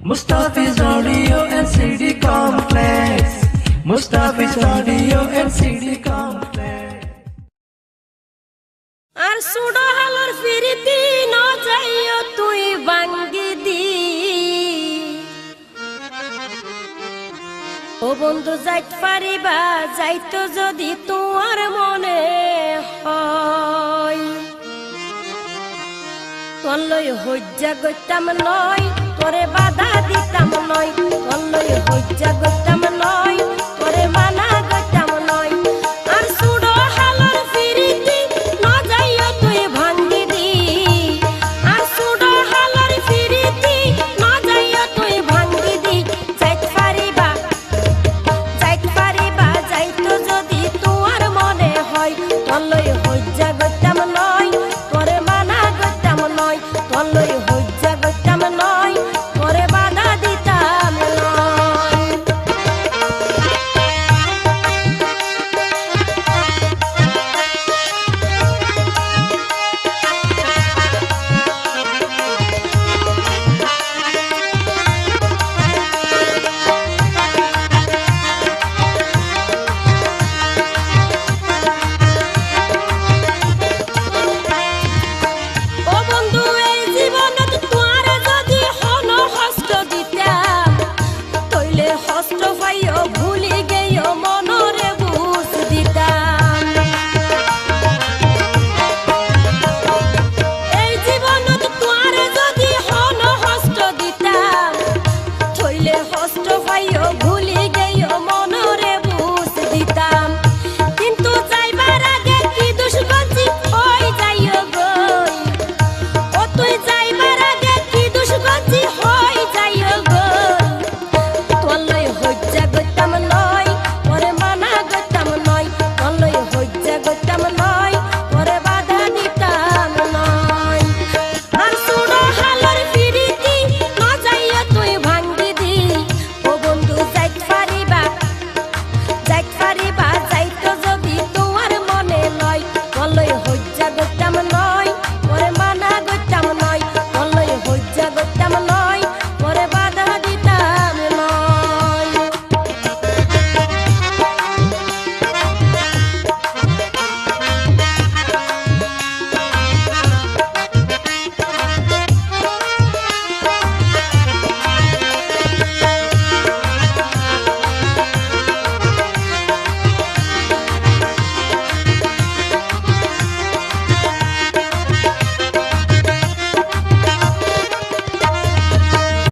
Mustafi's Audio and CD Complex. Mustafi's Audio and CD Complex. আর সুডো হালর ফিরিতি ন যাইও তুই বাঙ্গি দি ও বন্ধু যাইত পারিবা যাইতো যদি তোমার মনে হয় তলই হজ্জা গইতাম নয়